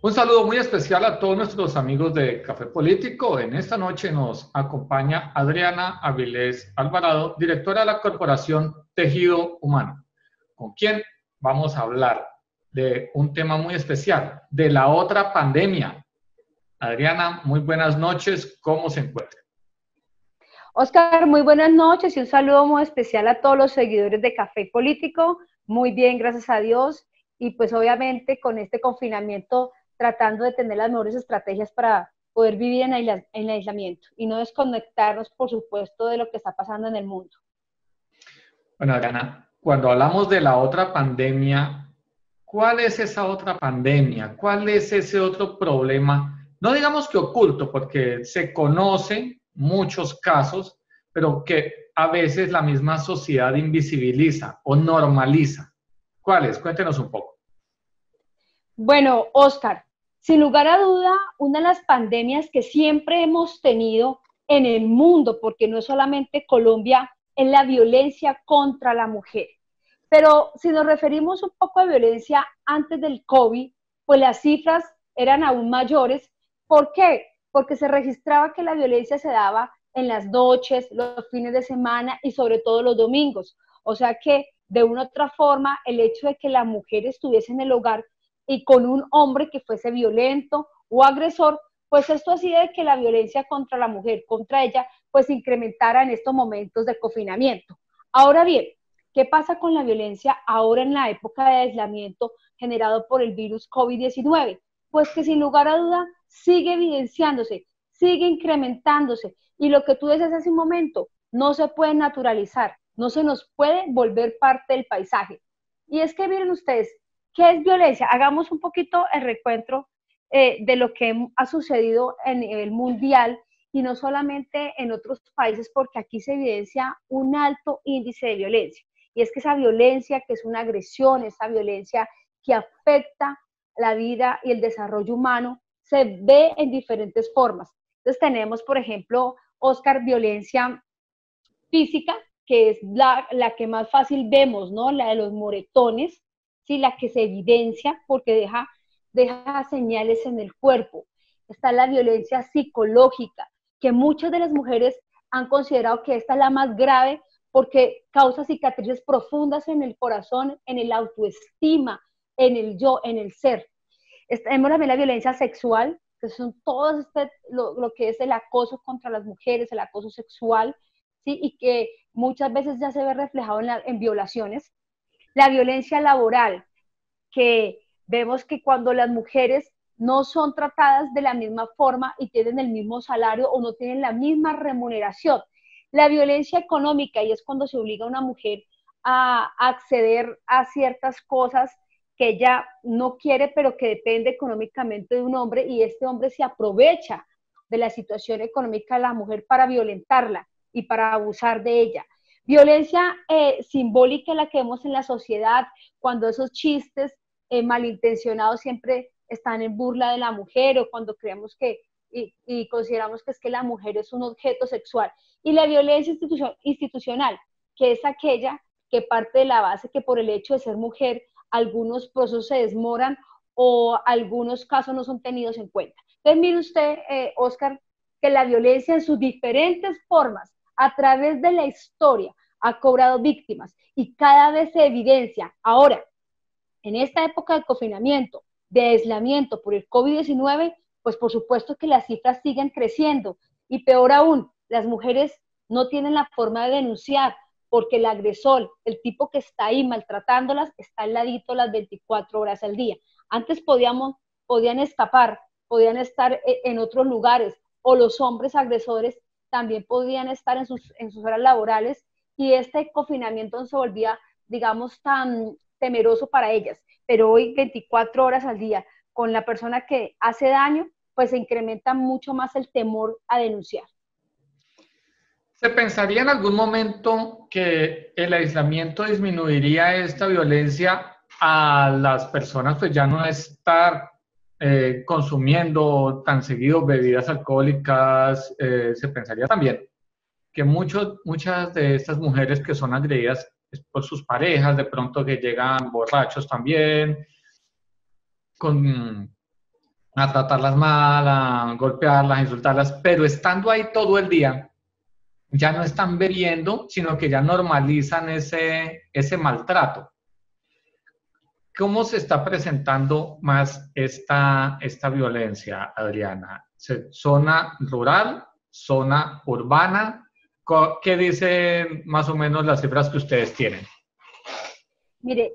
Un saludo muy especial a todos nuestros amigos de Café Político. En esta noche nos acompaña Adriana Avilés Alvarado, directora de la Corporación Tejido Humano, con quien vamos a hablar de un tema muy especial, de la otra pandemia. Adriana, muy buenas noches, ¿cómo se encuentra? Oscar, muy buenas noches y un saludo muy especial a todos los seguidores de Café Político. Muy bien, gracias a Dios. Y pues obviamente con este confinamiento tratando de tener las mejores estrategias para poder vivir en aislamiento y no desconectarnos, por supuesto, de lo que está pasando en el mundo. Bueno, Adriana, cuando hablamos de la otra pandemia, ¿cuál es esa otra pandemia? ¿Cuál es ese otro problema? No digamos que oculto, porque se conocen muchos casos, pero que a veces la misma sociedad invisibiliza o normaliza. ¿Cuáles? Cuéntenos un poco. Bueno, Oscar, sin lugar a duda, una de las pandemias que siempre hemos tenido en el mundo, porque no es solamente Colombia, es la violencia contra la mujer. Pero si nos referimos un poco a violencia antes del COVID, pues las cifras eran aún mayores. ¿Por qué? Porque se registraba que la violencia se daba en las noches, los fines de semana y sobre todo los domingos. O sea que de una u otra forma el hecho de que la mujer estuviese en el hogar y con un hombre que fuese violento o agresor, pues esto hacía de que la violencia contra la mujer, contra ella, pues incrementara en estos momentos de confinamiento. Ahora bien, ¿qué pasa con la violencia ahora en la época de aislamiento generado por el virus COVID-19? Pues que sin lugar a duda sigue evidenciándose, sigue incrementándose. Y lo que tú decías hace un momento, no se puede naturalizar, no se nos puede volver parte del paisaje. Y es que miren ustedes, ¿qué es violencia? Hagamos un poquito el recuento de lo que ha sucedido a nivel mundial y no solamente en otros países, porque aquí se evidencia un alto índice de violencia. Y es que esa violencia, que es una agresión, esa violencia que afecta la vida y el desarrollo humano, se ve en diferentes formas. Entonces tenemos, por ejemplo, Oscar, violencia física, que es la que más fácil vemos, ¿no? La de los moretones, ¿sí? La que se evidencia porque deja señales en el cuerpo. Está la violencia psicológica, que muchas de las mujeres han considerado que esta es la más grave porque causa cicatrices profundas en el corazón, en el autoestima, en el yo, en el ser. Tenemos también la violencia sexual, que son todos lo que es el acoso contra las mujeres, el acoso sexual, ¿sí? Y que muchas veces ya se ve reflejado en violaciones. La violencia laboral, que vemos que cuando las mujeres no son tratadas de la misma forma y tienen el mismo salario o no tienen la misma remuneración. La violencia económica, y es cuando se obliga a una mujer a acceder a ciertas cosas que ella no quiere, pero que depende económicamente de un hombre, y este hombre se aprovecha de la situación económica de la mujer para violentarla y para abusar de ella. Violencia simbólica, la que vemos en la sociedad, cuando esos chistes malintencionados siempre están en burla de la mujer, o cuando creemos que y consideramos que es que la mujer es un objeto sexual. Y la violencia institucional, que es aquella que parte de la base que por el hecho de ser mujer algunos procesos se desmoran o algunos casos no son tenidos en cuenta. Entonces mire usted, Oscar, que la violencia en sus diferentes formas a través de la historia ha cobrado víctimas y cada vez se evidencia. Ahora, en esta época de confinamiento, de aislamiento por el COVID-19, pues por supuesto que las cifras siguen creciendo y peor aún, las mujeres no tienen la forma de denunciar porque el agresor, el tipo que está ahí maltratándolas, está al ladito las 24 horas al día. Antes podían escapar, podían estar en otros lugares, o los hombres agresores también podían estar en sus horas laborales, y este confinamiento se volvía, digamos, tan temeroso para ellas. Pero hoy 24 horas al día con la persona que hace daño, pues se incrementa mucho más el temor a denunciar. ¿Se pensaría en algún momento que el aislamiento disminuiría esta violencia a las personas, pues ya no estar consumiendo tan seguido bebidas alcohólicas? Se pensaría también que muchas de estas mujeres que son agredidas por sus parejas, de pronto que llegan borrachos también, con a tratarlas mal, a golpearlas, a insultarlas, pero estando ahí todo el día, ya no están bebiendo, sino que ya normalizan ese maltrato. ¿Cómo se está presentando más esta violencia, Adriana? ¿Zona rural? ¿Zona urbana? ¿Qué dicen más o menos las cifras que ustedes tienen? Mire,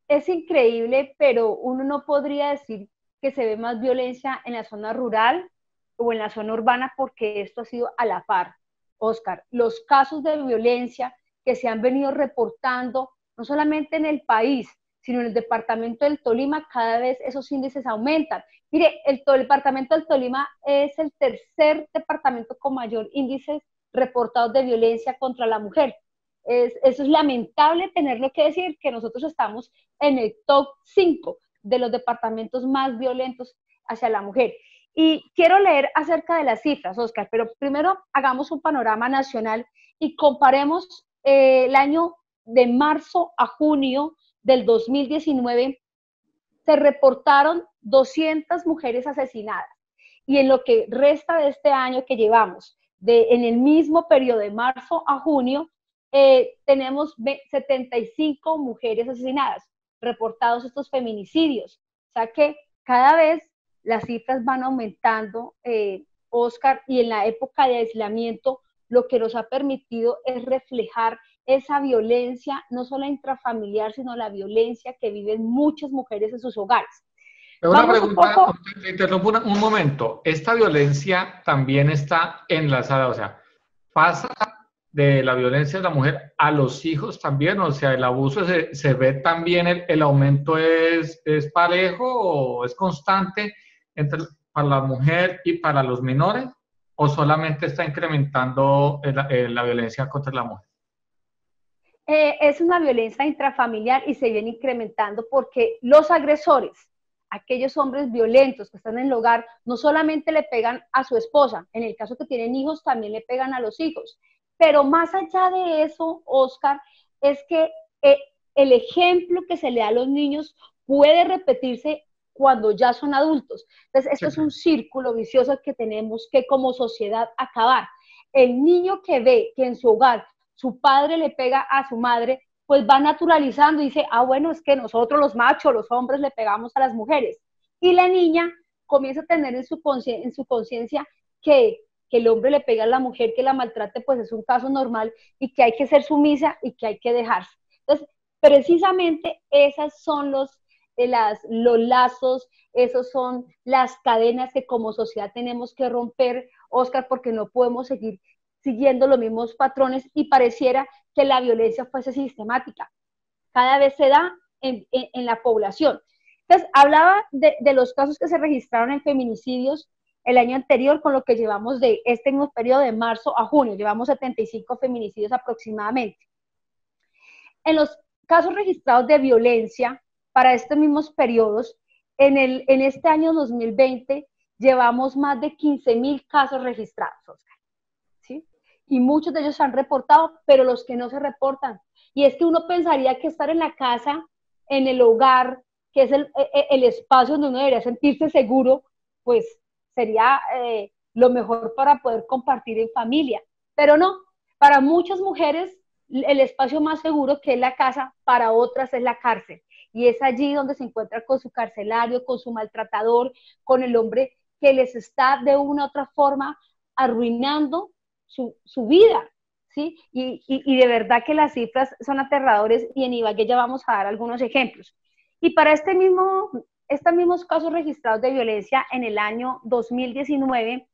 es increíble, pero uno no podría decir que se ve más violencia en la zona rural o en la zona urbana porque esto ha sido a la par. Oscar, los casos de violencia que se han venido reportando, no solamente en el país, sino en el departamento del Tolima, cada vez esos índices aumentan. Mire, el departamento del Tolima es el tercer departamento con mayor índice reportados de violencia contra la mujer. Eso es lamentable tenerlo que decir, que nosotros estamos en el top 5 de los departamentos más violentos hacia la mujer. Y quiero leer acerca de las cifras, Oscar, pero primero hagamos un panorama nacional y comparemos el año de marzo a junio del 2019, se reportaron 200 mujeres asesinadas. Y en lo que resta de este año que llevamos, en el mismo periodo de marzo a junio, tenemos 75 mujeres asesinadas, reportados estos feminicidios. O sea que cada vez las cifras van aumentando, Oscar, y en la época de aislamiento lo que nos ha permitido es reflejar esa violencia, no solo intrafamiliar, sino la violencia que viven muchas mujeres en sus hogares. Pero una Vamos un pregunta, poco. te interrumpo un momento. ¿Esta violencia también está enlazada? O sea, ¿pasa de la violencia de la mujer a los hijos también? O sea, ¿el abuso se ve también, el aumento es parejo o es constante para la mujer y para los menores? ¿O solamente está incrementando la violencia contra la mujer? Es una violencia intrafamiliar y se viene incrementando porque los agresores, aquellos hombres violentos que están en el hogar, no solamente le pegan a su esposa, en el caso que tienen hijos, también le pegan a los hijos. Pero más allá de eso, Oscar, es que el ejemplo que se le da a los niños puede repetirse cuando ya son adultos. Entonces, esto Sí. es un círculo vicioso que tenemos que como sociedad acabar. El niño que ve que en su hogar su padre le pega a su madre, pues va naturalizando y dice, ah, bueno, es que nosotros los machos, los hombres, le pegamos a las mujeres. Y la niña comienza a tener en su conciencia que el hombre le pega a la mujer, que la maltrate, pues es un caso normal y que hay que ser sumisa y que hay que dejarse. Entonces, precisamente esas son los lazos, esos son las cadenas que como sociedad tenemos que romper, Oscar, porque no podemos seguir siguiendo los mismos patrones y pareciera que la violencia fuese sistemática. Cada vez se da en la población. Entonces, hablaba de los casos que se registraron en feminicidios el año anterior, con lo que llevamos de este mismo periodo de marzo a junio, llevamos 75 feminicidios aproximadamente. En los casos registrados de violencia para estos mismos periodos, en este año 2020 llevamos más de 15,000 casos registrados, Oscar, ¿sí? Y muchos de ellos se han reportado, pero los que no se reportan. Y es que uno pensaría que estar en la casa, en el hogar, que es el espacio donde uno debería sentirse seguro, pues sería lo mejor para poder compartir en familia. Pero no, para muchas mujeres el espacio más seguro, que es la casa, para otras es la cárcel. Y es allí donde se encuentra con su carcelario, con su maltratador, con el hombre que les está de una u otra forma arruinando su vida, ¿sí? Y de verdad que las cifras son aterradores y en Ibagué ya vamos a dar algunos ejemplos. Y para estos mismos casos registrados de violencia en el año 2019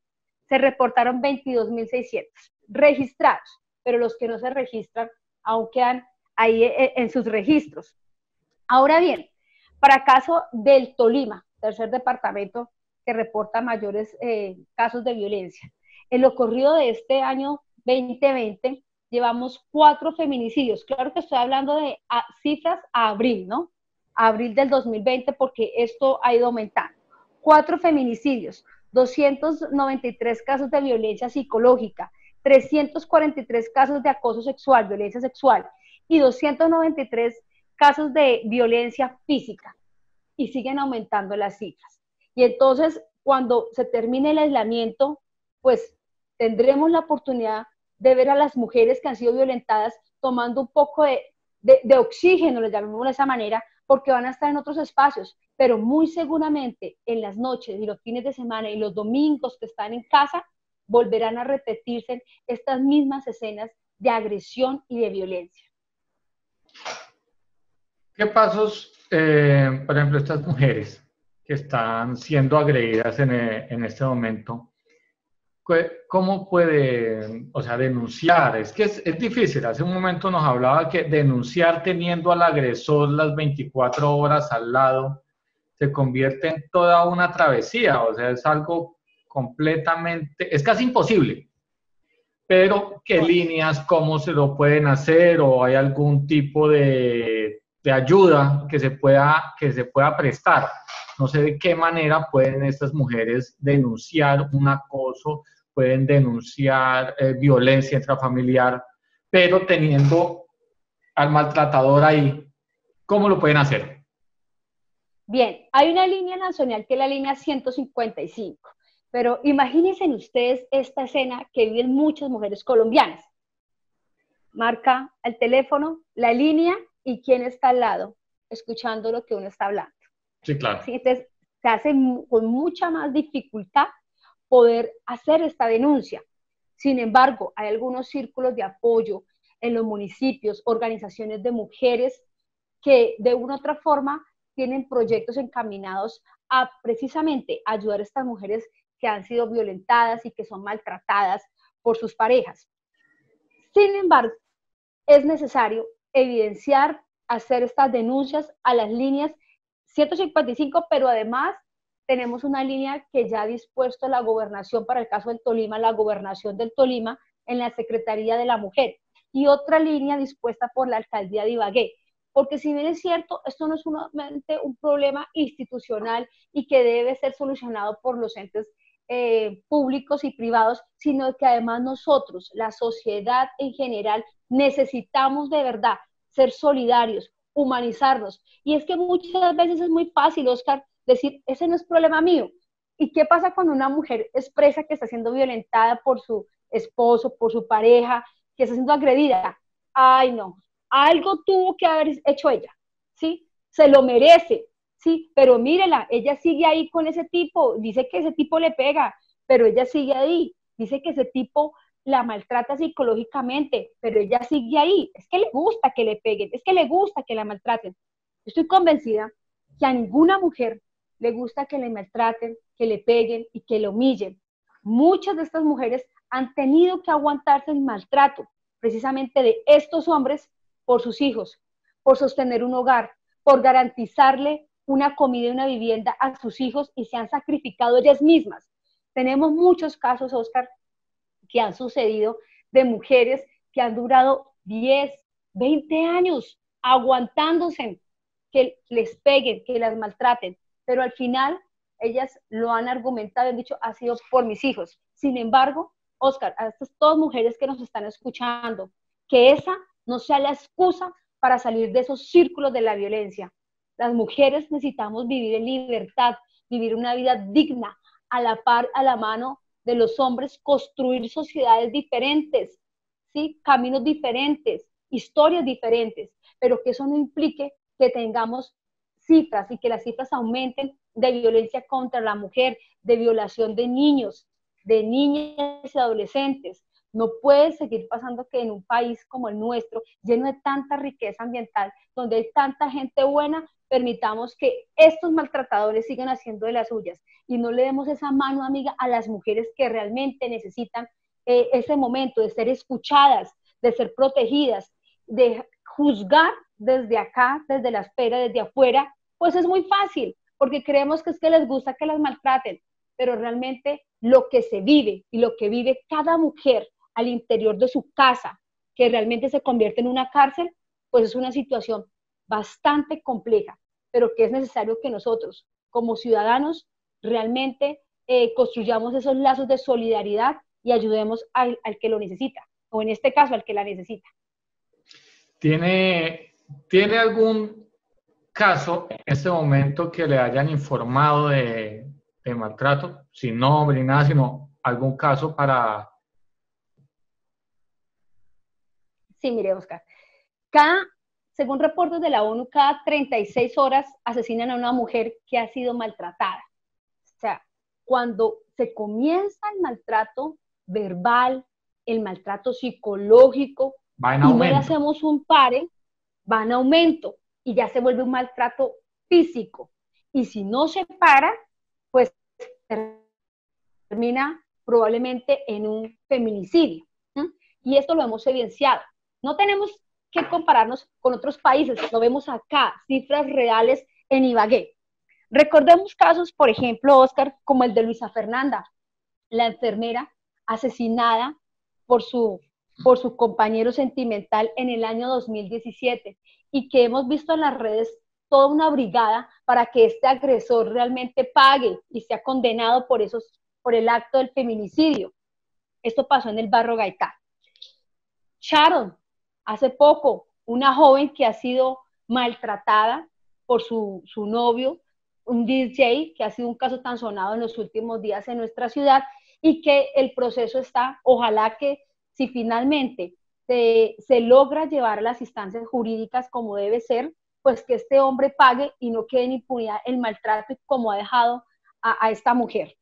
se reportaron 22,600 registrados, pero los que no se registran aún quedan ahí en sus registros. Ahora bien, para caso del Tolima, tercer departamento que reporta mayores casos de violencia, en lo corrido de este año 2020 llevamos 4 feminicidios. Claro que estoy hablando de cifras a abril, ¿no? A abril del 2020 porque esto ha ido aumentando. 4 feminicidios, 293 casos de violencia psicológica, 343 casos de acoso sexual, violencia sexual y 293 casos de violencia física. Y siguen aumentando las cifras. Y entonces, cuando se termine el aislamiento, pues tendremos la oportunidad de ver a las mujeres que han sido violentadas tomando un poco de oxígeno, les llamamos de esa manera, porque van a estar en otros espacios, pero muy seguramente en las noches y los fines de semana y los domingos que están en casa, volverán a repetirse estas mismas escenas de agresión y de violencia. ¿Qué pasos, por ejemplo, estas mujeres que están siendo agredidas en este momento, cómo puede, o sea, denunciar? Es que es difícil. Hace un momento nos hablaba que denunciar teniendo al agresor las 24 horas al lado se convierte en toda una travesía, o sea, es algo completamente, es casi imposible. Pero, ¿qué líneas, cómo se lo pueden hacer? ¿O hay algún tipo de ayuda que se pueda prestar? No sé de qué manera pueden estas mujeres denunciar un acoso, pueden denunciar violencia intrafamiliar, pero teniendo al maltratador ahí, ¿cómo lo pueden hacer? Bien, hay una línea nacional que es la línea 155, pero imagínense ustedes esta escena que viven muchas mujeres colombianas. Marca el teléfono, la línea y quién está al lado, escuchando lo que uno está hablando. Sí, claro. ¿Sí? Entonces, se hace con mucha más dificultad poder hacer esta denuncia. Sin embargo, hay algunos círculos de apoyo en los municipios, organizaciones de mujeres que de una u otra forma tienen proyectos encaminados a precisamente ayudar a estas mujeres que han sido violentadas y que son maltratadas por sus parejas. Sin embargo, es necesario evidenciar, hacer estas denuncias a las líneas 155, pero además tenemos una línea que ya ha dispuesto la gobernación para el caso del Tolima, la gobernación del Tolima en la Secretaría de la Mujer, y otra línea dispuesta por la alcaldía de Ibagué. Porque si bien es cierto, esto no es solamente un problema institucional y que debe ser solucionado por los entes públicos y privados, sino que además nosotros, la sociedad en general, necesitamos de verdad ser solidarios, humanizarnos. Y es que muchas veces es muy fácil, Oscar, decir, ese no es problema mío. ¿Y qué pasa cuando una mujer expresa que está siendo violentada por su esposo, por su pareja, que está siendo agredida? Ay, no, algo tuvo que haber hecho ella, ¿sí? Se lo merece, ¿sí? Pero mírela, ella sigue ahí con ese tipo, dice que ese tipo le pega, pero ella sigue ahí, dice que ese tipo la maltrata psicológicamente, pero ella sigue ahí, es que le gusta que le peguen, es que le gusta que la maltraten. Estoy convencida que a ninguna mujer le gusta que le maltraten, que le peguen y que le humillen. Muchas de estas mujeres han tenido que aguantarse el maltrato precisamente de estos hombres por sus hijos, por sostener un hogar, por garantizarle una comida y una vivienda a sus hijos y se han sacrificado ellas mismas. Tenemos muchos casos, Oscar, que han sucedido de mujeres que han durado 10, 20 años aguantándose que les peguen, que las maltraten, pero al final ellas lo han argumentado y han dicho, ha sido por mis hijos. Sin embargo, Oscar, a estas todas mujeres que nos están escuchando, que esa no sea la excusa para salir de esos círculos de la violencia. Las mujeres necesitamos vivir en libertad, vivir una vida digna, a la par, a la mano de los hombres, construir sociedades diferentes, ¿sí? Caminos diferentes, historias diferentes, pero que eso no implique que tengamos cifras y que las cifras aumenten de violencia contra la mujer, de violación de niños, de niñas y adolescentes. No puede seguir pasando que en un país como el nuestro, lleno de tanta riqueza ambiental, donde hay tanta gente buena, permitamos que estos maltratadores sigan haciendo de las suyas y no le demos esa mano amiga a las mujeres que realmente necesitan ese momento de ser escuchadas, de ser protegidas, de juzgar desde acá, desde la esfera, desde afuera, pues es muy fácil, porque creemos que es que les gusta que las maltraten, pero realmente lo que se vive y lo que vive cada mujer al interior de su casa, que realmente se convierte en una cárcel, pues es una situación bastante compleja, pero que es necesario que nosotros, como ciudadanos, realmente construyamos esos lazos de solidaridad y ayudemos al que lo necesita, o en este caso al que la necesita. ¿Tiene algún caso en este momento que le hayan informado de maltrato, sin nombre ni nada, sino algún caso para... Sí, mire, Oscar. Según reportes de la ONU, cada 36 horas asesinan a una mujer que ha sido maltratada. O sea, cuando se comienza el maltrato verbal, el maltrato psicológico, va en y no le aumento. hacemos un pare, va en aumento y ya se vuelve un maltrato físico. Y si no se para, pues termina probablemente en un feminicidio. ¿Sí? Y esto lo hemos evidenciado. No tenemos que compararnos con otros países, lo vemos acá, cifras reales en Ibagué. Recordemos casos, por ejemplo, Oscar, como el de Luisa Fernanda, la enfermera asesinada por su compañero sentimental en el año 2017 y que hemos visto en las redes toda una brigada para que este agresor realmente pague y sea condenado por el acto del feminicidio. Esto pasó en el Barrio Gaitán. Sharon, hace poco, una joven que ha sido maltratada por su novio, un DJ, que ha sido un caso tan sonado en los últimos días en nuestra ciudad, y que el proceso está, ojalá que si finalmente se logra llevar a las instancias jurídicas como debe ser, pues que este hombre pague y no quede en impunidad el maltrato como ha dejado a esta mujer.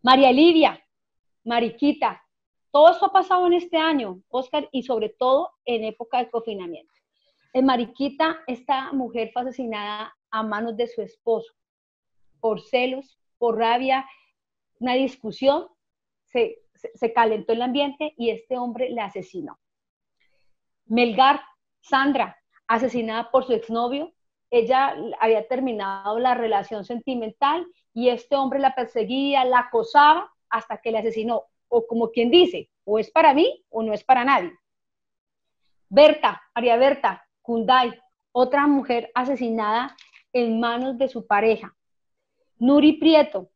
María Lidia, Mariquita, todo esto ha pasado en este año, Oscar, y sobre todo en época de confinamiento. En Mariquita, esta mujer fue asesinada a manos de su esposo por celos, por rabia, una discusión, se calentó el ambiente y este hombre la asesinó. Melgar, Sandra, asesinada por su exnovio, ella había terminado la relación sentimental y este hombre la perseguía, la acosaba hasta que la asesinó, o como quien dice, o es para mí o no es para nadie. Berta, María Berta, Kunday, otra mujer asesinada en manos de su pareja. Nuri Prieto,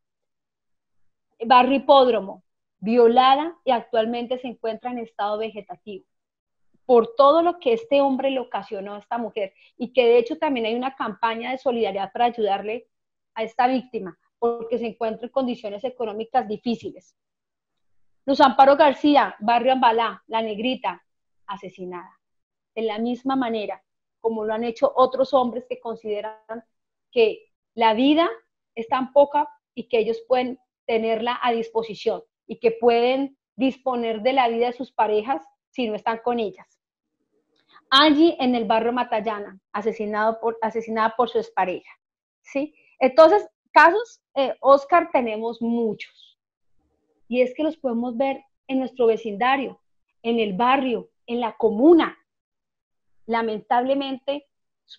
Barrio Hipódromo, violada y actualmente se encuentra en estado vegetativo por todo lo que este hombre le ocasionó a esta mujer y que de hecho también hay una campaña de solidaridad para ayudarle a esta víctima porque se encuentra en condiciones económicas difíciles. Luz Amparo García, Barrio Ambalá, La Negrita, asesinada. De la misma manera como lo han hecho otros hombres que consideran que la vida es tan poca y que ellos pueden tenerla a disposición y que pueden disponer de la vida de sus parejas si no están con ellas. Angie en el barrio Matallana, asesinada por su expareja. ¿Sí? Entonces, casos, Oscar, tenemos muchos. Y es que los podemos ver en nuestro vecindario, en el barrio, en la comuna. Lamentablemente,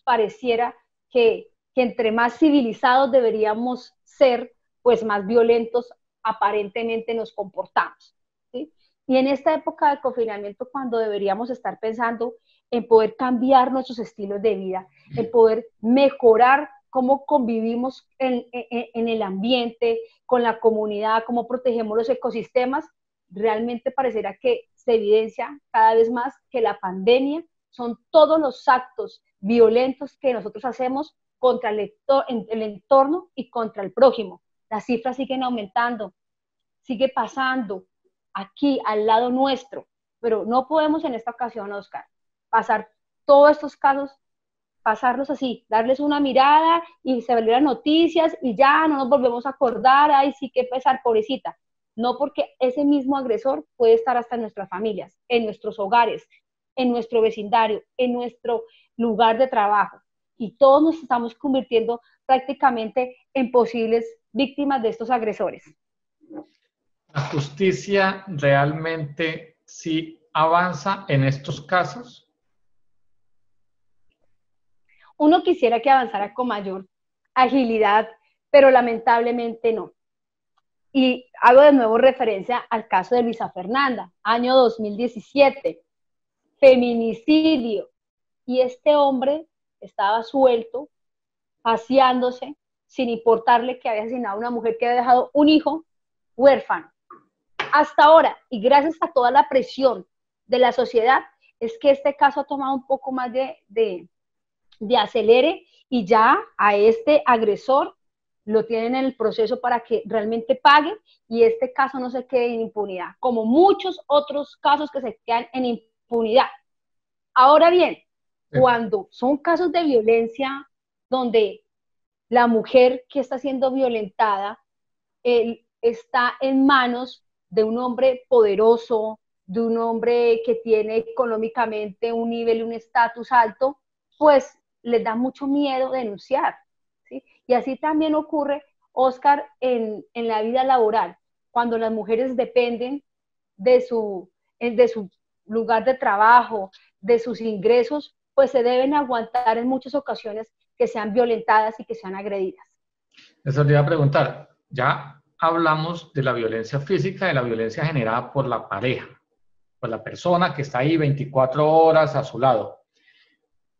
pareciera que entre más civilizados deberíamos ser, pues más violentos aparentemente nos comportamos. ¿Sí? Y en esta época de confinamiento, cuando deberíamos estar pensando en poder cambiar nuestros estilos de vida, en poder mejorar cómo convivimos en el ambiente, con la comunidad, cómo protegemos los ecosistemas, realmente pareciera que se evidencia cada vez más que la pandemia son todos los actos violentos que nosotros hacemos contra el entorno y contra el prójimo. Las cifras siguen aumentando, sigue pasando aquí al lado nuestro, pero no podemos en esta ocasión, Oscar, pasar todos estos casos, pasarlos así, darles una mirada y se ven las noticias y ya no nos volvemos a acordar, ay, sí que pesar, pobrecita. No, porque ese mismo agresor puede estar hasta en nuestras familias, en nuestros hogares, en nuestro vecindario, en nuestro lugar de trabajo. Y todos nos estamos convirtiendo prácticamente en posibles víctimas de estos agresores. ¿La justicia realmente sí avanza en estos casos? Uno quisiera que avanzara con mayor agilidad, pero lamentablemente no. Y hago de nuevo referencia al caso de Luisa Fernanda, año 2017, feminicidio. Y este hombre estaba suelto, paseándose, sin importarle que había asesinado a una mujer que había dejado un hijo huérfano. Hasta ahora, y gracias a toda la presión de la sociedad, es que este caso ha tomado un poco más de acelere y ya a este agresor lo tienen en el proceso para que realmente paguen y este caso no se quede en impunidad, como muchos otros casos que se quedan en impunidad. Ahora bien, cuando son casos de violencia donde la mujer que está siendo violentada está en manos de un hombre poderoso, de un hombre que tiene económicamente un nivel y un estatus alto, pues les da mucho miedo denunciar. ¿Sí? Y así también ocurre, Oscar, en la vida laboral, cuando las mujeres dependen de su lugar de trabajo, de sus ingresos, pues se deben aguantar en muchas ocasiones que sean violentadas y que sean agredidas. Eso le iba a preguntar, ya hablamos de la violencia física, de la violencia generada por la pareja, por la persona que está ahí 24 horas a su lado.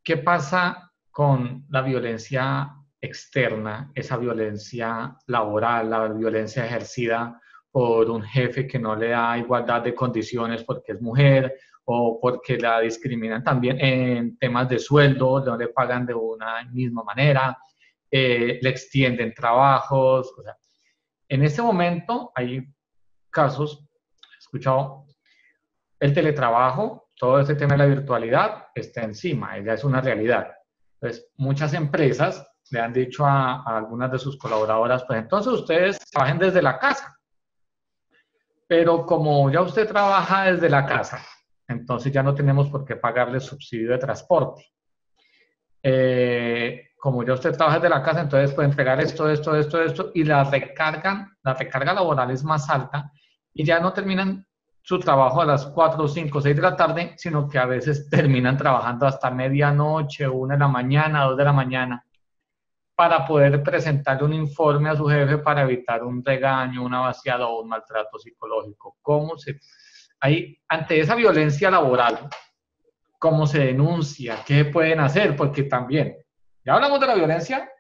¿Qué pasa con la violencia externa, esa violencia laboral, la violencia ejercida por un jefe que no le da igualdad de condiciones porque es mujer o porque la discriminan también en temas de sueldo, no le pagan de una misma manera, le extienden trabajos? O sea, en este momento hay casos, he escuchado, el teletrabajo, todo este tema de la virtualidad está encima, ya es una realidad. Entonces, muchas empresas le han dicho a algunas de sus colaboradoras, pues entonces ustedes trabajen desde la casa, pero como ya usted trabaja desde la casa, entonces ya no tenemos por qué pagarle subsidio de transporte. Como ya usted trabaja desde la casa, entonces puede entregar esto, y la recarga laboral es más alta y ya no terminan su trabajo a las 4, 5, 6 de la tarde, sino que a veces terminan trabajando hasta medianoche, 1 de la mañana, 2 de la mañana, para poder presentarle un informe a su jefe para evitar un regaño, una vaciada o un maltrato psicológico. Ante esa violencia laboral, cómo se denuncia, qué pueden hacer? Porque también, ya hablamos de la violencia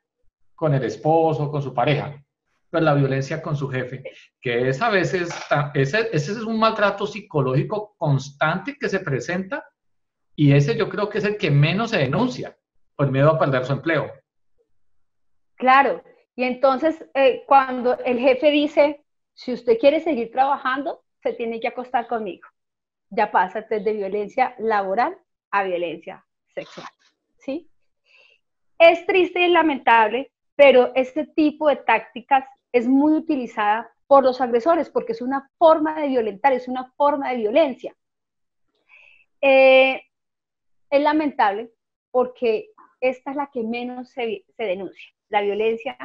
con el esposo, con su pareja, pero la violencia con su jefe, que es a veces, ese es un maltrato psicológico constante que se presenta y ese yo creo que es el que menos se denuncia por miedo a perder su empleo. Claro, y entonces cuando el jefe dice, si usted quiere seguir trabajando, se tiene que acostar conmigo. Ya pasa desde violencia laboral a violencia sexual, ¿sí? Es triste y lamentable, pero este tipo de tácticas es muy utilizada por los agresores porque es una forma de violentar, es una forma de violencia. Es lamentable porque esta es la que menos se denuncia. La violencia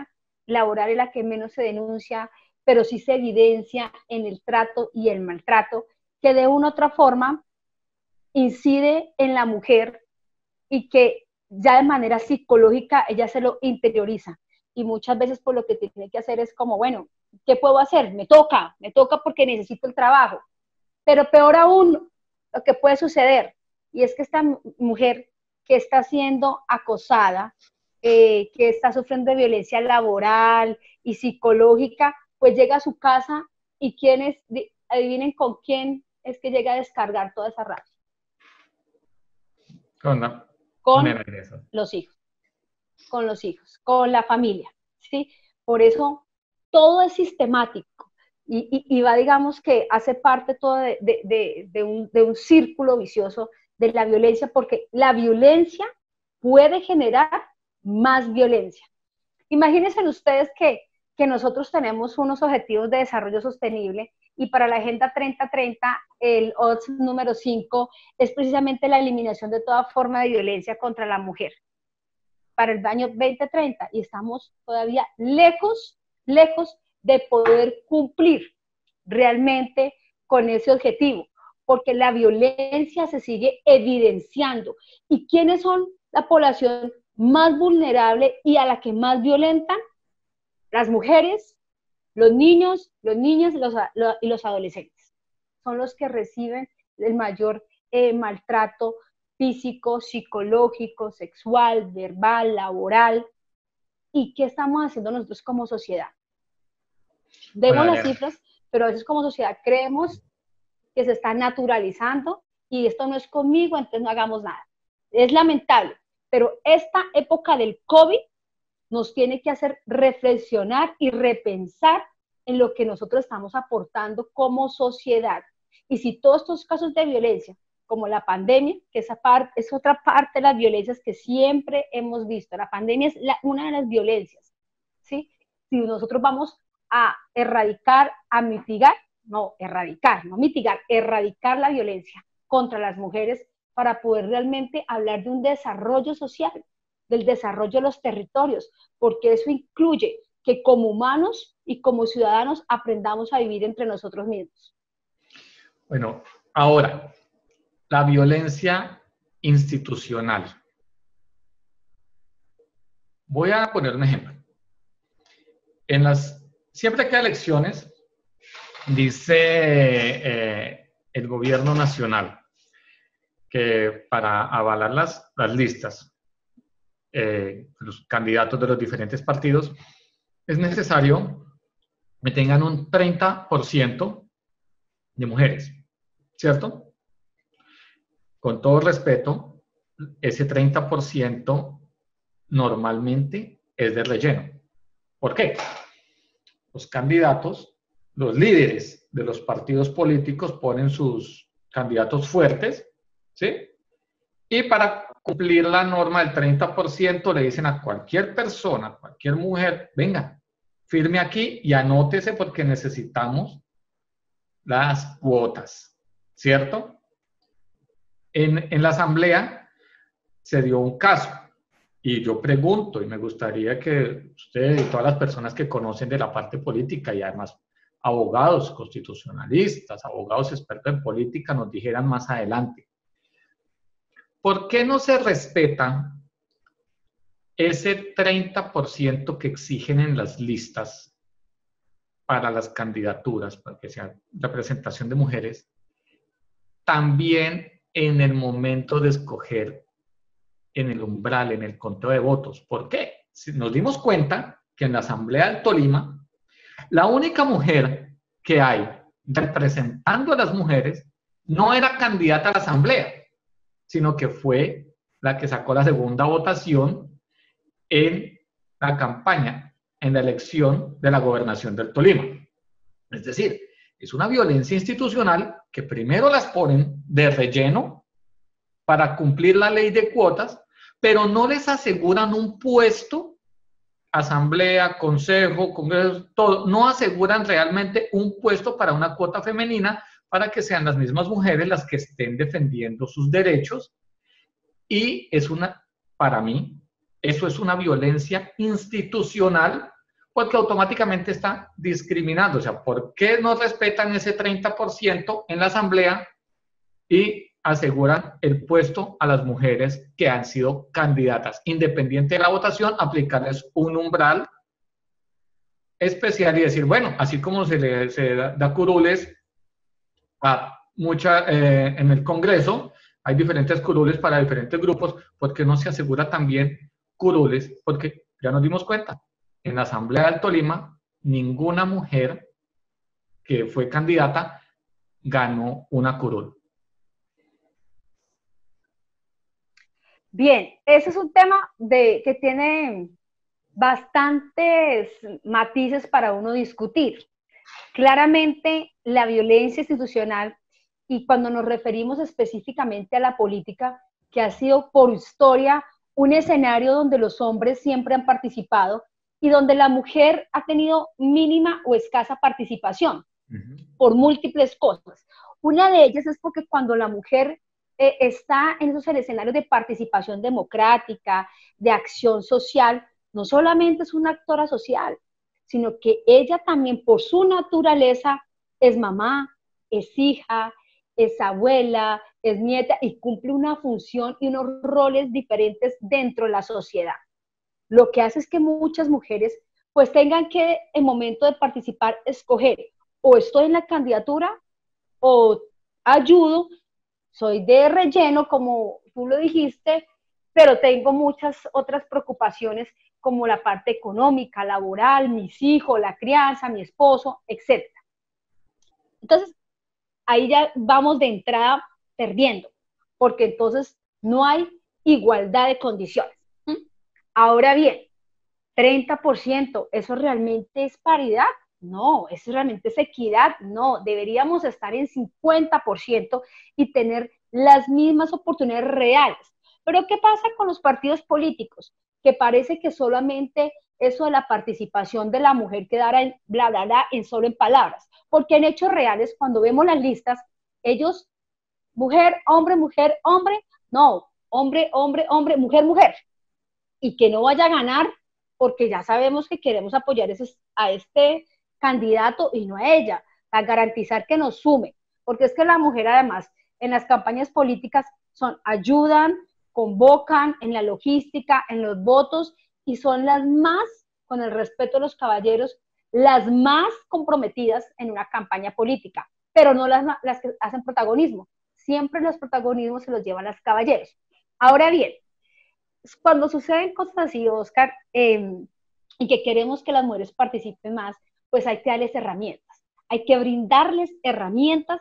laboral es la que menos se denuncia, pero sí se evidencia en el trato y el maltrato, que de una u otra forma incide en la mujer y que ya de manera psicológica ella se lo interioriza. Y muchas veces por lo que tiene que hacer es como, bueno, ¿qué puedo hacer? Me toca porque necesito el trabajo. Pero peor aún, lo que puede suceder, y es que esta mujer que está siendo acosada, que está sufriendo de violencia laboral y psicológica, pues llega a su casa y adivinen con quién es que llega a descargar toda esa rabia. Con los hijos, con la familia, ¿sí? Por eso todo es sistemático y va, digamos, que hace parte todo de un círculo vicioso de la violencia, porque la violencia puede generar más violencia. Imagínense ustedes que nosotros tenemos unos objetivos de desarrollo sostenible y para la Agenda 2030 el ODS número 5 es precisamente la eliminación de toda forma de violencia contra la mujer para el año 2030 y estamos todavía lejos de poder cumplir realmente con ese objetivo, porque la violencia se sigue evidenciando. ¿Y quiénes son la población más vulnerable y a la que más violentan? Las mujeres, los niños, las niñas y los adolescentes. Son los que reciben el mayor maltrato físico, psicológico, sexual, verbal, laboral. ¿Y qué estamos haciendo nosotros como sociedad? Vemos las cifras, pero a veces como sociedad creemos que se está naturalizando y esto no es conmigo, entonces no hagamos nada. Es lamentable, pero esta época del COVID nos tiene que hacer reflexionar y repensar en lo que nosotros estamos aportando como sociedad. Y si todos estos casos de violencia, como la pandemia, que esa parte, es otra parte de las violencias que siempre hemos visto, la pandemia es una de las violencias, ¿sí? Si nosotros vamos a erradicar, a mitigar, no, erradicar, no mitigar, erradicar la violencia contra las mujeres para poder realmente hablar de un desarrollo social, del desarrollo de los territorios, porque eso incluye que como humanos y como ciudadanos aprendamos a vivir entre nosotros mismos. Bueno, ahora, la violencia institucional. Voy a poner un ejemplo. Siempre que hay elecciones, dice el gobierno nacional que para avalar las listas, los candidatos de los diferentes partidos, es necesario que tengan un 30% de mujeres, ¿cierto? Con todo respeto, ese 30% normalmente es de relleno. ¿Por qué? Los candidatos, los líderes de los partidos políticos ponen sus candidatos fuertes, ¿sí? Y para cumplir la norma del 30% le dicen a cualquier persona, a cualquier mujer, venga, firme aquí y anótese porque necesitamos las cuotas, ¿cierto? En la asamblea se dio un caso y yo pregunto y me gustaría que ustedes y todas las personas que conocen de la parte política y además abogados constitucionalistas, abogados expertos en política nos dijeran más adelante, ¿por qué no se respeta ese 30% que exigen en las listas para las candidaturas, para que sea representación de mujeres, también en el momento de escoger en el umbral, en el conteo de votos? ¿Por qué? Si nos dimos cuenta que en la Asamblea del Tolima, la única mujer que hay representando a las mujeres no era candidata a la Asamblea, sino que fue la que sacó la segunda votación en la campaña, en la elección de la gobernación del Tolima. Es decir, es una violencia institucional que primero las ponen de relleno para cumplir la ley de cuotas, pero no les aseguran un puesto, asamblea, consejo, congreso, todo, no aseguran realmente un puesto para una cuota femenina para que sean las mismas mujeres las que estén defendiendo sus derechos. Y para mí, eso es una violencia institucional porque automáticamente está discriminando. O sea, ¿por qué no respetan ese 30% en la asamblea y aseguran el puesto a las mujeres que han sido candidatas? Independiente de la votación, aplicarles un umbral especial y decir, bueno, así como se da curules a en el Congreso, hay diferentes curules para diferentes grupos, ¿por qué no se asegura también curules? Porque ya nos dimos cuenta, en la Asamblea del Tolima, ninguna mujer que fue candidata ganó una curul. Bien, ese es un tema que tiene bastantes matices para uno discutir. Claramente, la violencia institucional, y cuando nos referimos específicamente a la política, que ha sido por historia un escenario donde los hombres siempre han participado y donde la mujer ha tenido mínima o escasa participación por múltiples cosas. Una de ellas es porque cuando la mujer está en esos escenarios de participación democrática, de acción social, no solamente es una actora social, sino que ella también por su naturaleza es mamá, es hija, es abuela, es nieta y cumple una función y unos roles diferentes dentro de la sociedad. Lo que hace es que muchas mujeres pues tengan que en momento de participar escoger o estoy en la candidatura o ayudo, soy de relleno como tú lo dijiste, pero tengo muchas otras preocupaciones como la parte económica, laboral, mis hijos, la crianza, mi esposo, etc. Entonces, ahí ya vamos de entrada perdiendo, porque entonces no hay igualdad de condiciones. Ahora bien, 30%, ¿eso realmente es paridad? No, eso realmente es equidad, no, deberíamos estar en 50% y tener las mismas oportunidades reales. Pero ¿qué pasa con los partidos políticos? Que parece que solamente eso de la participación de la mujer quedará en bla, bla, bla, en solo en palabras, porque en hechos reales, cuando vemos las listas, ellos, mujer, hombre, no, hombre, hombre, hombre, mujer, mujer, y que no vaya a ganar porque ya sabemos que queremos apoyar a este candidato y no a ella, a garantizar que nos sume, porque es que la mujer además en las campañas políticas ayudan, convocan en la logística, en los votos y son las más, con el respeto de los caballeros, las más comprometidas en una campaña política, pero no las que hacen protagonismo. Siempre los protagonismos se los llevan las caballeros. Ahora bien, cuando suceden cosas así, Oscar, y que queremos que las mujeres participen más, pues hay que darles herramientas. Hay que brindarles herramientas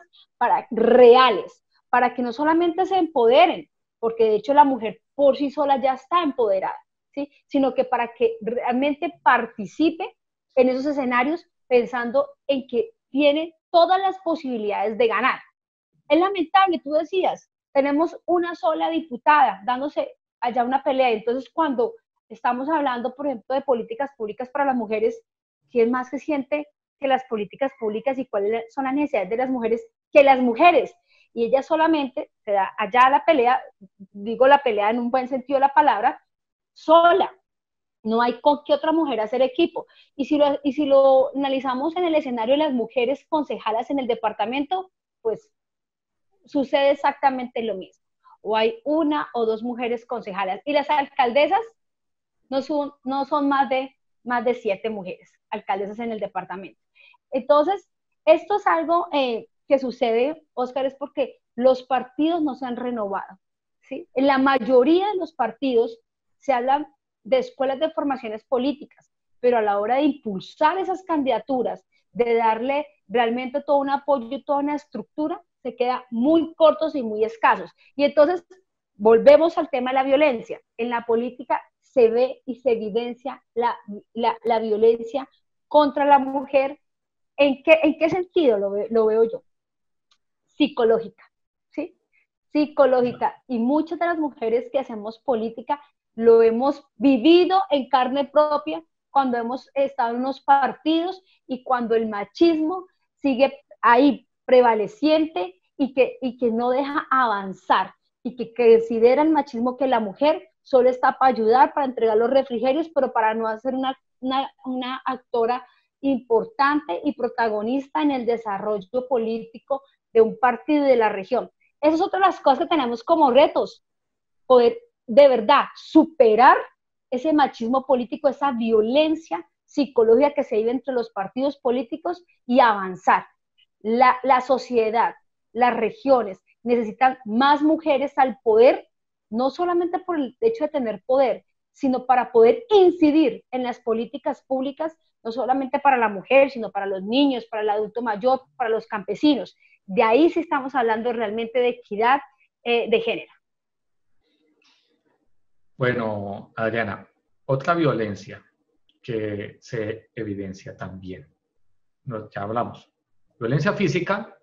reales, para que no solamente se empoderen, porque de hecho la mujer por sí sola ya está empoderada, ¿sí? Sino que para que realmente participe en esos escenarios pensando en que tiene todas las posibilidades de ganar. Es lamentable, tú decías, tenemos una sola diputada dándose allá una pelea. Entonces, cuando estamos hablando, por ejemplo, de políticas públicas para las mujeres, ¿quién más se siente que las políticas públicas y cuáles son las necesidades de las mujeres que las mujeres? Y ella solamente se da allá la pelea, digo la pelea en un buen sentido de la palabra, sola. No hay con qué otra mujer hacer equipo. Y si lo analizamos en el escenario de las mujeres concejalas en el departamento, pues sucede exactamente lo mismo. O hay una o dos mujeres concejalas. Y las alcaldesas no son más de 7 mujeres, alcaldesas en el departamento. Entonces, esto es algo que sucede, Oscar, es porque los partidos no se han renovado. ¿Sí? En la mayoría de los partidos se habla de escuelas de formaciones políticas, pero a la hora de impulsar esas candidaturas, de darle realmente todo un apoyo, toda una estructura, se queda muy cortos y muy escasos. Y entonces volvemos al tema de la violencia. En la política se ve y se evidencia la violencia contra la mujer. ¿En qué sentido lo veo yo? Psicológica, ¿sí? Psicológica. Y muchas de las mujeres que hacemos política lo hemos vivido en carne propia cuando hemos estado en unos partidos y cuando el machismo sigue ahí prevaleciente y que no deja avanzar y que considera el machismo que la mujer solo está para ayudar, para entregar los refrigerios, pero para no hacer una actora importante y protagonista en el desarrollo político de un partido de la región. Esas son otras las cosas que tenemos como retos, poder de verdad superar ese machismo político, esa violencia psicológica que se vive entre los partidos políticos y avanzar. La sociedad, las regiones necesitan más mujeres al poder, no solamente por el hecho de tener poder, sino para poder incidir en las políticas públicas, no solamente para la mujer, sino para los niños, para el adulto mayor, para los campesinos. De ahí sí estamos hablando realmente de equidad de género. Bueno, Adriana, otra violencia que se evidencia también, ya hablamos, violencia física,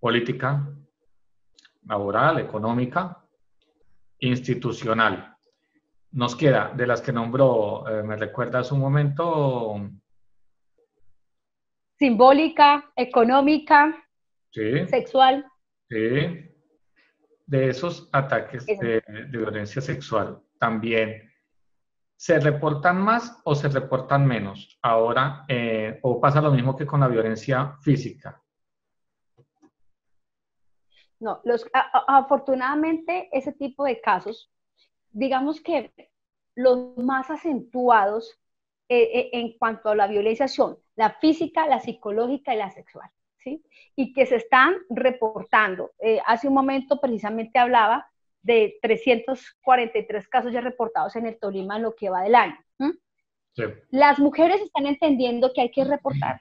política, laboral, económica, institucional. Nos queda, de las que nombró, ¿me recuerdas un momento? Simbólica, económica, Sí, sexual. sí. De esos ataques Eso. de violencia sexual, también, ¿se reportan más o se reportan menos ahora? ¿O pasa lo mismo que con la violencia física? No, afortunadamente ese tipo de casos, digamos que los más acentuados en cuanto a la violencia son la física, la psicológica y la sexual, ¿sí? Y que se están reportando. Hace un momento precisamente hablaba de 343 casos ya reportados en el Tolima en lo que va del año. Sí. Las mujeres están entendiendo que hay que reportar,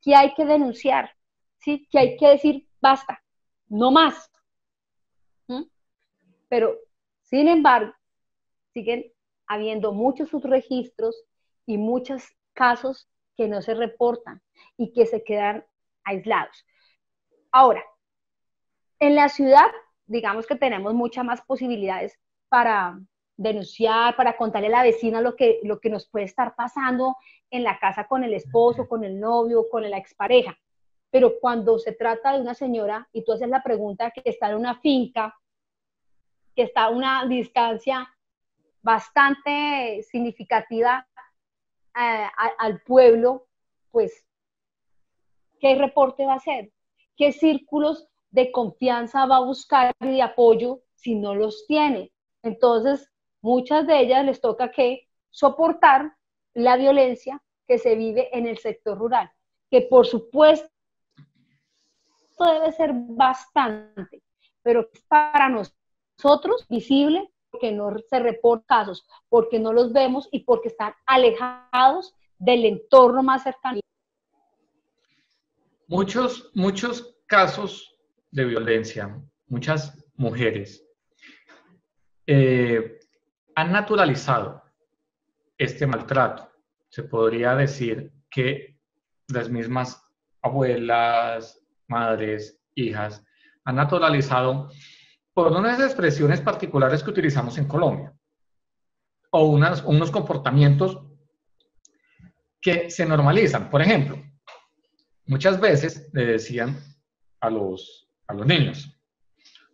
que hay que denunciar, ¿sí? Que hay que decir basta, no más. Pero, sin embargo, siguen habiendo muchos subregistros y muchos casos que no se reportan y que se quedan aislados. Ahora, en la ciudad, digamos que tenemos muchas más posibilidades para denunciar, para contarle a la vecina lo que nos puede estar pasando en la casa con el esposo, con el novio, con la expareja. Pero cuando se trata de una señora y tú haces la pregunta que está en una finca, que está a una distancia bastante significativa al pueblo, pues, ¿qué reporte va a hacer? ¿Qué círculos de confianza va a buscar y de apoyo si no los tiene? Entonces, muchas de ellas les toca que soportar la violencia que se vive en el sector rural, que por supuesto debe ser bastante, pero para nosotros visible porque no se reportan casos, porque no los vemos y porque están alejados del entorno más cercano. Muchos casos de violencia, muchas mujeres han naturalizado este maltrato. Se podría decir que las mismas abuelas, madres, hijas, han naturalizado por unas expresiones particulares que utilizamos en Colombia o unos comportamientos que se normalizan. Por ejemplo, muchas veces le decían a los niños,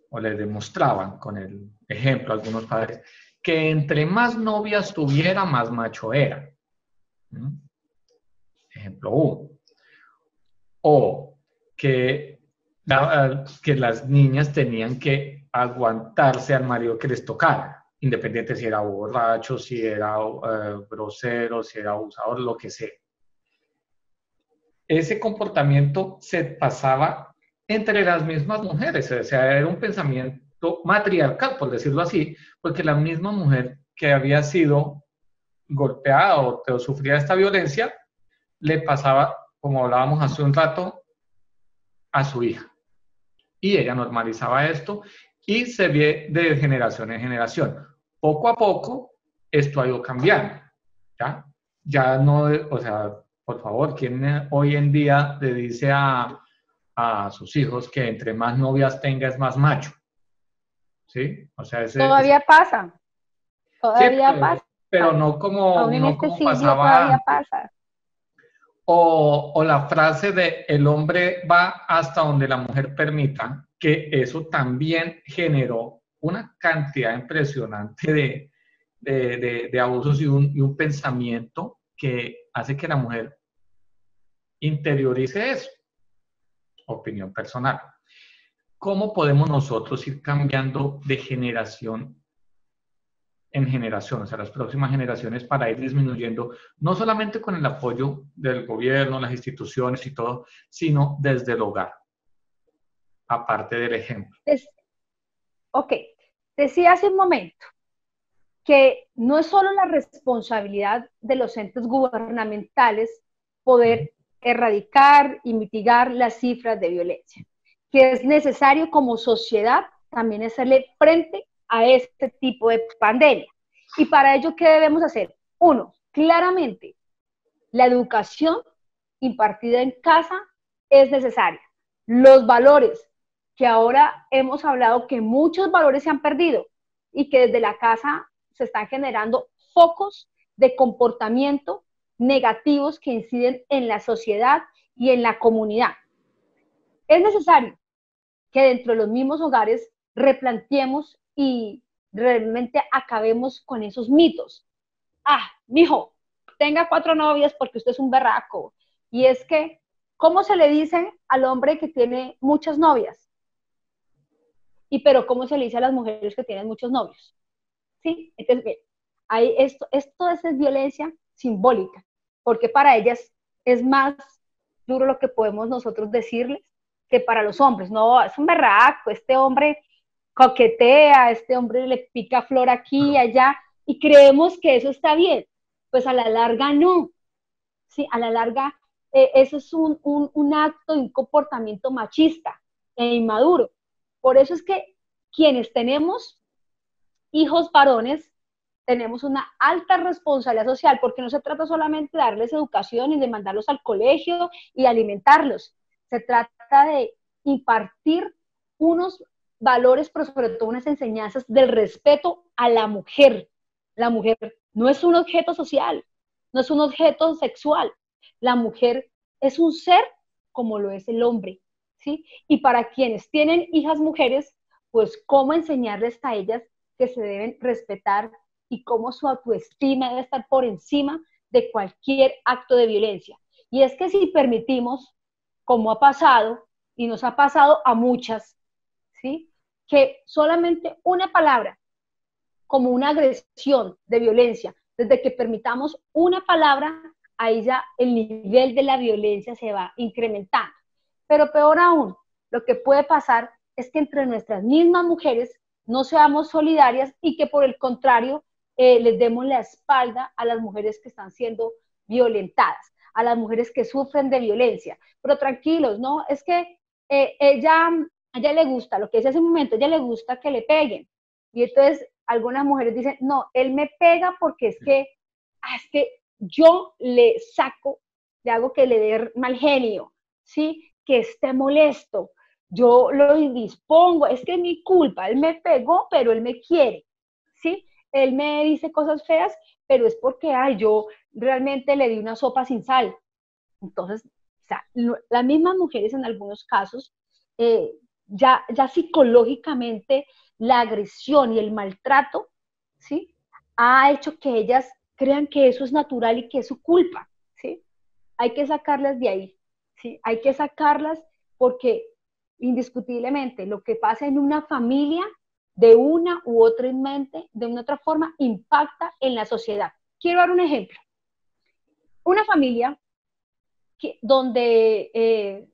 o les demostraban con el ejemplo a algunos padres, que entre más novias tuviera, más macho era. ¿Mm? Ejemplo 1. O que las niñas tenían que aguantarse al marido que les tocara, independiente si era borracho, si era grosero, si era abusador, lo que sea. Ese comportamiento se pasaba entre las mismas mujeres, o sea, era un pensamiento matriarcal, por decirlo así, porque la misma mujer que había sido golpeada o sufría esta violencia, le pasaba, como hablábamos hace un rato, a su hija. Y ella normalizaba esto y se ve de generación en generación. Poco a poco, esto ha ido cambiando, ¿ya? Ya no, o sea, por favor, ¿quién hoy en día le dice a sus hijos que entre más novias tenga es más macho? ¿Sí? O sea, Todavía pasa, sí, todavía pasa. pero no Aún en no este como siglo pasaba todavía antes. pasa. O la frase de el hombre va hasta donde la mujer permita, que eso también generó una cantidad impresionante de abusos y un pensamiento que hace que la mujer interiorice eso. Opinión personal. ¿Cómo podemos nosotros ir cambiando de generación en generación, o sea, las próximas generaciones para ir disminuyendo, no solamente con el apoyo del gobierno, las instituciones y todo, sino desde el hogar, aparte del ejemplo? Ok, decía hace un momento que no es solo la responsabilidad de los entes gubernamentales poder erradicar y mitigar las cifras de violencia, que es necesario como sociedad también hacerle frente a este tipo de pandemia. Y para ello, ¿qué debemos hacer? Uno, claramente, la educación impartida en casa es necesaria. Los valores, que ahora hemos hablado que muchos valores se han perdido y que desde la casa se están generando focos de comportamiento negativos que inciden en la sociedad y en la comunidad. Es necesario que dentro de los mismos hogares replanteemos y realmente acabemos con esos mitos. Mijo, tenga 4 novias porque usted es un berraco. Y es que, ¿cómo se le dice al hombre que tiene muchas novias? Pero ¿cómo se le dice a las mujeres que tienen muchos novios? ¿Sí? Entonces, bien, esto es violencia simbólica, porque para ellas es más duro lo que podemos nosotros decirles que para los hombres. No, es un berraco, este hombre coquetea, este hombre le pica flor aquí y allá, y creemos que eso está bien. Pues a la larga no. Sí, a la larga eso es un acto de un comportamiento machista e inmaduro. Por eso es que quienes tenemos hijos varones, tenemos una alta responsabilidad social, porque no se trata solamente de darles educación y de mandarlos al colegio y alimentarlos. Se trata de impartir unos valores, pero sobre todo unas enseñanzas del respeto a la mujer. La mujer no es un objeto social, no es un objeto sexual. La mujer es un ser como lo es el hombre, ¿sí? Y para quienes tienen hijas mujeres, pues cómo enseñarles a ellas que se deben respetar y cómo su autoestima debe estar por encima de cualquier acto de violencia. Y es que si permitimos, como ha pasado, y nos ha pasado a muchas, ¿sí? Que solamente una palabra, como una agresión de violencia, desde que permitamos una palabra, ahí ya el nivel de la violencia se va incrementando. Pero peor aún, lo que puede pasar es que entre nuestras mismas mujeres no seamos solidarias y que por el contrario les demos la espalda a las mujeres que están siendo violentadas, a las mujeres que sufren de violencia. Pero tranquilos, ¿no? Es que a ella le gusta, lo que decía hace un momento, a ella le gusta que le peguen. Y entonces algunas mujeres dicen, no, él me pega porque es que yo le saco, le hago que le dé mal genio, ¿sí? Que esté molesto, yo lo indispongo, es que es mi culpa, él me pegó, pero él me quiere, ¿sí? Él me dice cosas feas, pero es porque, ay, yo realmente le di una sopa sin sal. Entonces, o sea, las mismas mujeres en algunos casos, eh, ya psicológicamente la agresión y el maltrato, ¿sí? Ha hecho que ellas crean que eso es natural y que es su culpa, ¿sí? Hay que sacarlas de ahí, ¿sí? Hay que sacarlas porque indiscutiblemente lo que pasa en una familia de una u otra mente, de una otra forma, impacta en la sociedad. Quiero dar un ejemplo. Una familia donde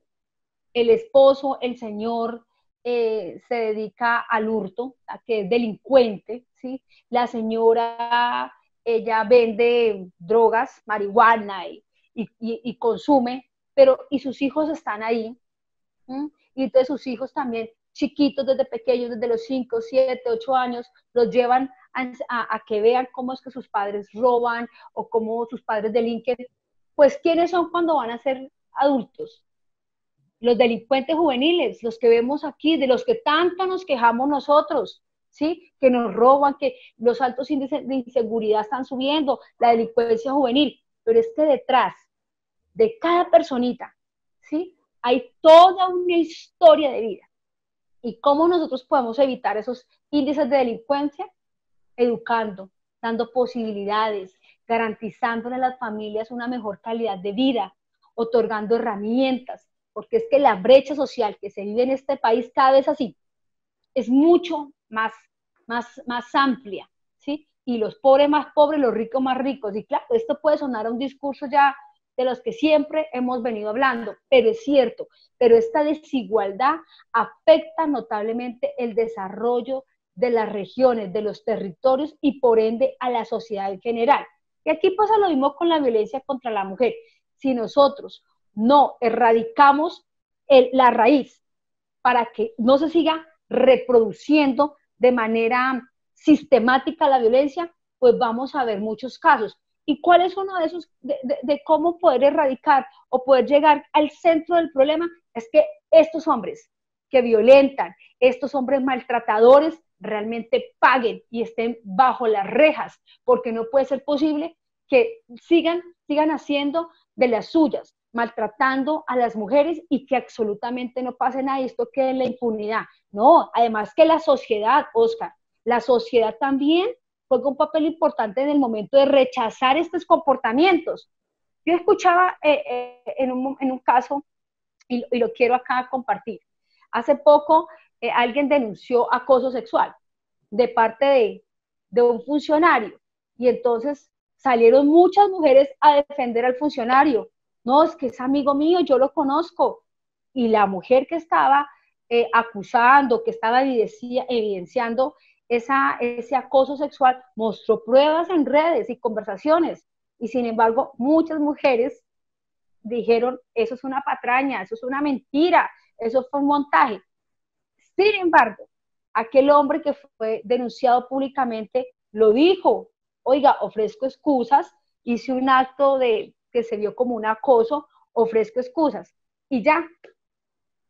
el esposo, el señor, se dedica al hurto, a que es delincuente, ¿sí? La señora, ella vende drogas, marihuana y consume, pero y sus hijos están ahí, ¿sí? Y entonces sus hijos también, chiquitos desde pequeños, desde los 5, 7, 8 años, los llevan a que vean cómo es que sus padres roban o cómo sus padres delinquen. Pues, ¿quiénes son cuando van a ser adultos? Los delincuentes juveniles, los que vemos aquí, de los que tanto nos quejamos nosotros, ¿sí? Que nos roban, que los altos índices de inseguridad están subiendo, la delincuencia juvenil, pero es que detrás de cada personita, ¿sí? Hay toda una historia de vida. ¿Y cómo nosotros podemos evitar esos índices de delincuencia? Educando, dando posibilidades, garantizándole a las familias una mejor calidad de vida, otorgando herramientas, porque es que la brecha social que se vive en este país cada vez así es mucho más amplia, ¿sí? Y los pobres más pobres, los ricos más ricos. Y claro, esto puede sonar a un discurso ya de los que siempre hemos venido hablando, pero es cierto, pero esta desigualdad afecta notablemente el desarrollo de las regiones, de los territorios y por ende a la sociedad en general. Y aquí pasa lo mismo con la violencia contra la mujer. Si nosotros no erradicamos la raíz para que no se siga reproduciendo de manera sistemática la violencia, pues vamos a ver muchos casos. ¿Y cuál es uno de esos de cómo poder erradicar o poder llegar al centro del problema? Es que estos hombres que violentan, estos hombres maltratadores, realmente paguen y estén bajo las rejas, porque no puede ser posible que sigan haciendo de las suyas, maltratando a las mujeres y que absolutamente no pase nada y esto quede en la impunidad. No, además que la sociedad, Oscar, la sociedad también juega un papel importante en el momento de rechazar estos comportamientos. Yo escuchaba en un caso, y lo quiero acá compartir. Hace poco alguien denunció acoso sexual de parte de un funcionario y entonces salieron muchas mujeres a defender al funcionario. No, es que es amigo mío, yo lo conozco. Y la mujer que estaba acusando, que estaba evidenciando ese acoso sexual, mostró pruebas en redes y conversaciones. Y sin embargo, muchas mujeres dijeron, eso es una patraña, eso es una mentira, eso fue un montaje. Sin embargo, aquel hombre que fue denunciado públicamente lo dijo oiga, ofrezco excusas, hice un acto que se vio como un acoso, ofrezco excusas, y ya,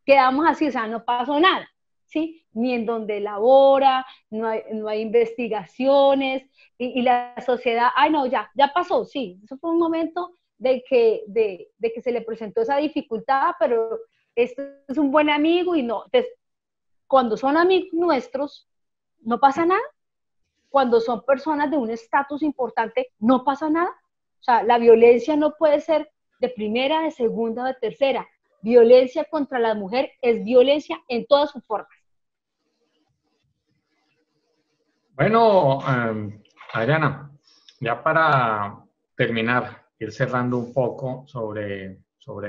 quedamos así, o sea, no pasó nada, ¿sí? Ni en donde labora, no hay investigaciones, y la sociedad, ay no, ya pasó, sí, eso fue un momento de que se le presentó esa dificultad, pero este es un buen amigo y no, entonces, cuando son amigos nuestros, no pasa nada, cuando son personas de un estatus importante, no pasa nada, o sea, la violencia no puede ser de primera, de segunda o de tercera, violencia contra la mujer es violencia en todas sus formas. Bueno, Adriana, ya para terminar, ir cerrando un poco sobre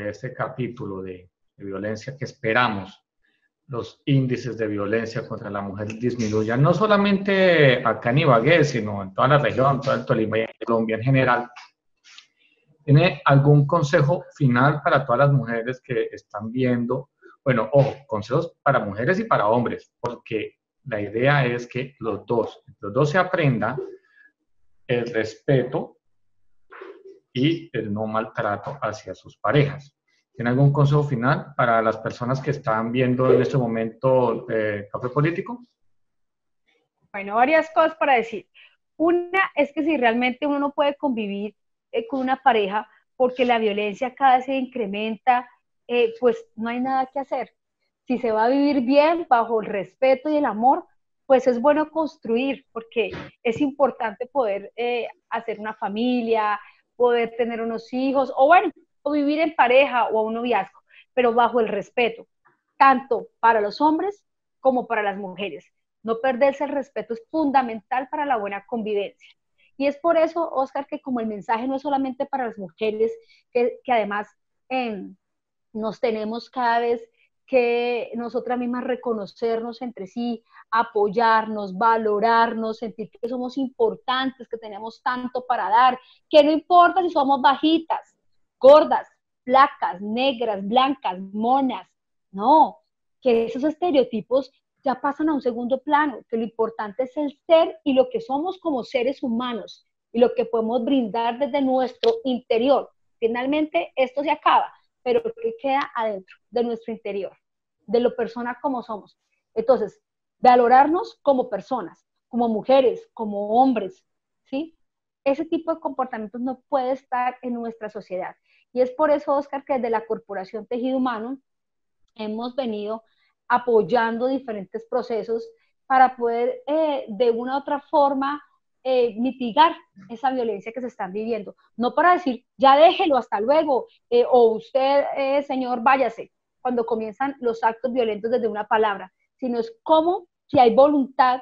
este capítulo de violencia que esperamos los índices de violencia contra la mujer disminuyan, no solamente acá en Ibagué, sino en toda la región, todo el Tolima y en Colombia en general. ¿Tiene algún consejo final para todas las mujeres que están viendo? Bueno, ojo, consejos para mujeres y para hombres, porque la idea es que los dos se aprendan el respeto y el no maltrato hacia sus parejas. ¿Tiene algún consejo final para las personas que están viendo en este momento Café Político? Bueno, varias cosas para decir. Una es que si realmente uno no puede convivir con una pareja porque la violencia cada vez se incrementa, pues no hay nada que hacer. Si se va a vivir bien, bajo el respeto y el amor, pues es bueno construir, porque es importante poder hacer una familia, poder tener unos hijos, o bueno, o vivir en pareja o a un noviazgo, pero bajo el respeto, tanto para los hombres como para las mujeres. No perderse el respeto es fundamental para la buena convivencia. Y es por eso, Oscar, que como el mensaje no es solamente para las mujeres, que además nos tenemos cada vez que nosotras mismas reconocernos entre sí, apoyarnos, valorarnos, sentir que somos importantes, que tenemos tanto para dar, que no importa si somos bajitas, gordas, flacas, negras, blancas, monas, no, que esos estereotipos ya pasan a un segundo plano, que lo importante es el ser y lo que somos como seres humanos y lo que podemos brindar desde nuestro interior. Finalmente, esto se acaba, pero que queda adentro de nuestro interior, de lo persona como somos. Entonces, valorarnos como personas, como mujeres, como hombres, ¿sí? Ese tipo de comportamientos no puede estar en nuestra sociedad. Y es por eso, Oscar, que desde la Corporación Tejido Humano hemos venido apoyando diferentes procesos para poder de una u otra forma mitigar esa violencia que se están viviendo. No para decir, ya déjelo, hasta luego, o usted, señor, váyase, cuando comienzan los actos violentos desde una palabra, sino es cómo, si hay voluntad,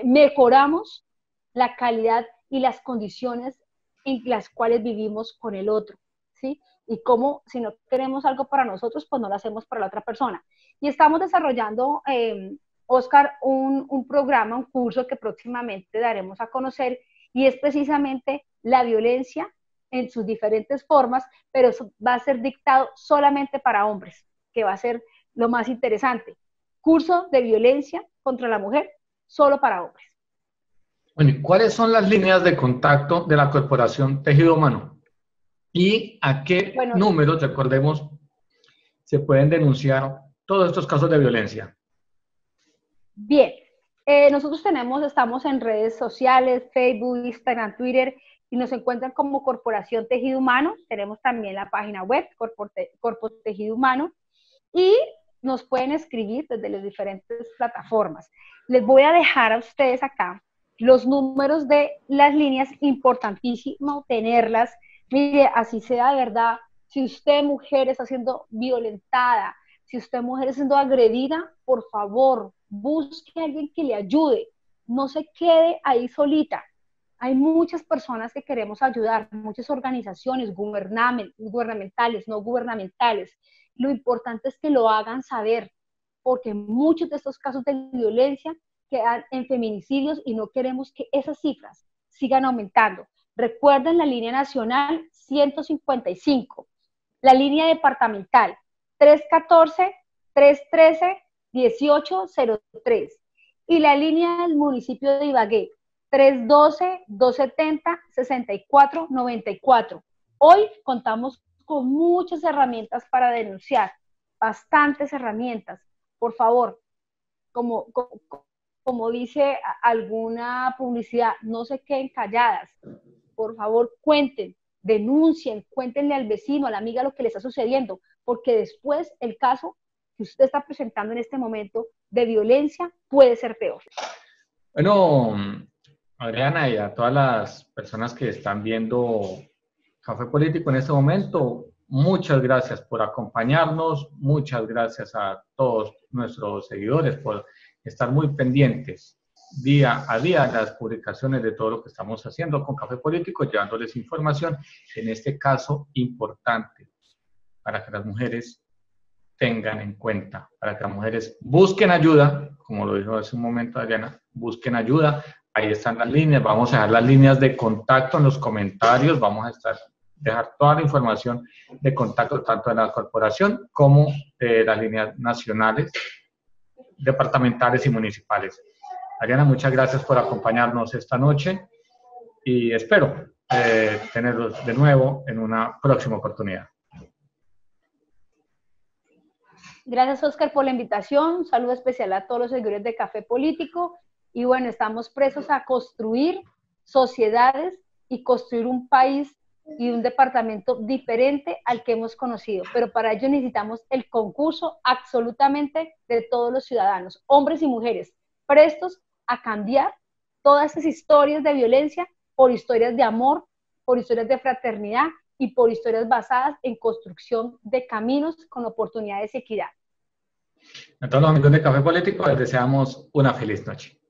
mejoramos la calidad y las condiciones en las cuales vivimos con el otro, ¿sí? Y cómo, si no queremos algo para nosotros, pues no lo hacemos para la otra persona. Y estamos desarrollando, Oscar, un programa, un curso que próximamente daremos a conocer, y es precisamente la violencia en sus diferentes formas, pero va a ser dictado solamente para hombres, que va a ser lo más interesante. Curso de violencia contra la mujer, solo para hombres. Bueno, ¿y cuáles son las líneas de contacto de la Corporación Tejido Humano? ¿Y a qué Bueno, números, recordemos, se pueden denunciar todos estos casos de violencia? bien, nosotros estamos en redes sociales, Facebook, Instagram, Twitter, y nos encuentran como Corporación Tejido Humano. Tenemos también la página web, Corpo Tejido Humano, y nos pueden escribir desde las diferentes plataformas. Les voy a dejar a ustedes acá los números de las líneas, importantísimo tenerlas. Mire, así sea de verdad, si usted, mujer, está siendo violentada, si usted, mujer, está siendo agredida, por favor, busque a alguien que le ayude. No se quede ahí solita. Hay muchas personas que queremos ayudar, muchas organizaciones gubernamentales, no gubernamentales. Lo importante es que lo hagan saber, porque muchos de estos casos de violencia quedan en feminicidios y no queremos que esas cifras sigan aumentando. Recuerden la línea nacional 155, la línea departamental 314-313-1803 y la línea del municipio de Ibagué 312-270-6494. Hoy contamos con muchas herramientas para denunciar, bastantes herramientas. Por favor, como dice alguna publicidad, no se queden calladas. Por favor, cuenten, denuncien, cuéntenle al vecino, a la amiga lo que le está sucediendo, porque después el caso que usted está presentando en este momento de violencia puede ser peor. Bueno, Adriana, y a todas las personas que están viendo Café Político en este momento, muchas gracias por acompañarnos, muchas gracias a todos nuestros seguidores por estar muy pendientes día a día de las publicaciones de todo lo que estamos haciendo con Café Político, llevándoles información, en este caso importante, para que las mujeres tengan en cuenta, para que las mujeres busquen ayuda, como lo dijo hace un momento Adriana, busquen ayuda. Ahí están las líneas, vamos a dejar las líneas de contacto en los comentarios, vamos a dejar toda la información de contacto tanto de la corporación como de las líneas nacionales, departamentales y municipales. Adriana, muchas gracias por acompañarnos esta noche y espero tenerlos de nuevo en una próxima oportunidad. Gracias, Oscar, por la invitación. Un saludo especial a todos los seguidores de Café Político. Y bueno, estamos presos a construir sociedades y construir un país y un departamento diferente al que hemos conocido. Pero para ello necesitamos el concurso absolutamente de todos los ciudadanos, hombres y mujeres, prestos a cambiar todas estas historias de violencia por historias de amor, por historias de fraternidad y por historias basadas en construcción de caminos con oportunidades y equidad. A todos los amigos de Café Político les deseamos una feliz noche.